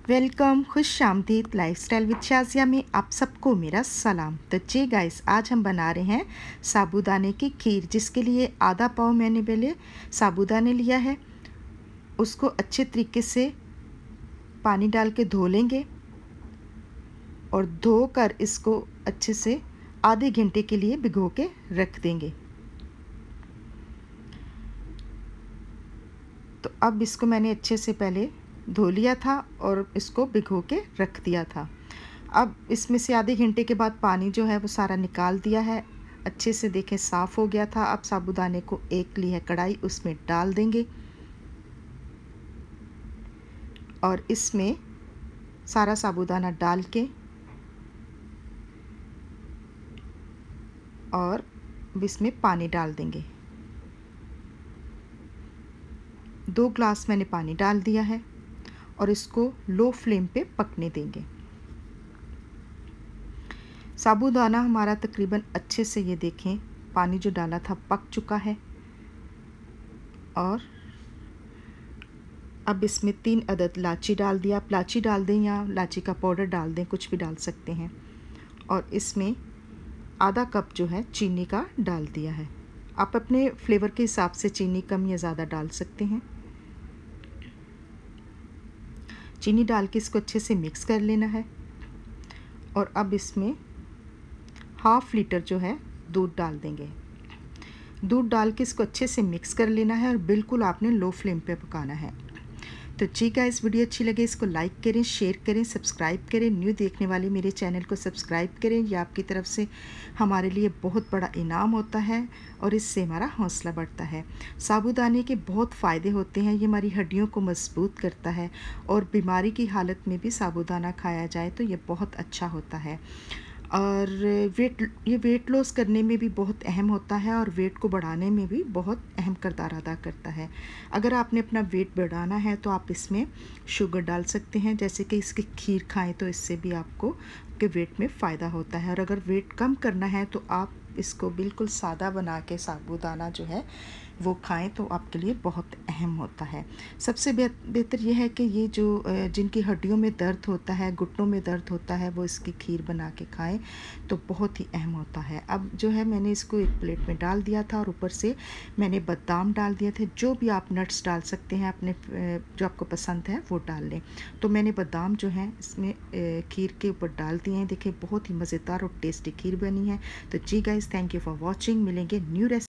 Welcome खुश आमदीद lifestyle with Shazia में आप सबको मेरा सलाम। तो जी गाइस, आज हम बना रहे हैं साबूदाने की खीर, जिसके लिए आधा पाव मैंने पहले साबूदाने लिया है। उसको अच्छे तरीके से पानी डाल के धो लेंगे और धोकर इसको अच्छे से आधे घंटे के लिए भिगो के रख देंगे। तो अब इसको मैंने अच्छे से पहले धो लिया था और इसको भिगो के रख दिया था। अब इसमें से आधे घंटे के बाद पानी जो है वो सारा निकाल दिया है। अच्छे से देखें साफ़ हो गया था। अब साबूदाने को एक ली है कढ़ाई, उसमें डाल देंगे और इसमें सारा साबूदाना डाल के और इसमें पानी डाल देंगे। 2 ग्लास मैंने पानी डाल दिया है और इसको लो फ्लेम पे पकने देंगे। साबूदाना हमारा तकरीबन अच्छे से, ये देखें, पानी जो डाला था पक चुका है। और अब इसमें 3 अदद इलायची डाल दिया। आप इलायची डाल दें या इलायची का पाउडर डाल दें, कुछ भी डाल सकते हैं। और इसमें आधा कप जो है चीनी का डाल दिया है। आप अपने फ्लेवर के हिसाब से चीनी कम या ज़्यादा डाल सकते हैं। चीनी डाल के इसको अच्छे से मिक्स कर लेना है। और अब इसमें हाफ़ लीटर जो है दूध डाल देंगे। दूध डाल के इसको अच्छे से मिक्स कर लेना है और बिल्कुल आपने लो फ्लेम पे पकाना है। तो ठीक है, इस वीडियो अच्छी लगे इसको लाइक करें, शेयर करें, सब्सक्राइब करें। न्यू देखने वाले मेरे चैनल को सब्सक्राइब करें। यह आपकी तरफ से हमारे लिए बहुत बड़ा इनाम होता है और इससे हमारा हौसला बढ़ता है। साबूदाने के बहुत फ़ायदे होते हैं। ये हमारी हड्डियों को मजबूत करता है और बीमारी की हालत में भी साबूदाना खाया जाए तो ये बहुत अच्छा होता है। और ये वेट लॉस करने में भी बहुत अहम होता है और वेट को बढ़ाने में भी बहुत अहम किरदार अदा करता है। अगर आपने अपना वेट बढ़ाना है तो आप इसमें शुगर डाल सकते हैं, जैसे कि इसकी खीर खाएं तो इससे भी आपको के वेट में फ़ायदा होता है। और अगर वेट कम करना है तो आप इसको बिल्कुल सादा बना के साबूदाना जो है वो खाएं तो आपके लिए बहुत अहम होता है। सबसे बेहतर यह है कि ये जो जिनकी हड्डियों में दर्द होता है, घुटनों में दर्द होता है, वो इसकी खीर बना के खाएं तो बहुत ही अहम होता है। अब जो है मैंने इसको एक प्लेट में डाल दिया था और ऊपर से मैंने बादाम डाल दिए थे। जो भी आप नट्स डाल सकते हैं अपने जो आपको पसंद है वो डाल लें। तो मैंने बादाम जो है इसमें खीर के ऊपर डाल दिए हैं। देखिए बहुत ही मज़ेदार और टेस्टी खीर बनी है। तो जी guys, thank you for watching. मिलेंगे न्यू रेसिपी।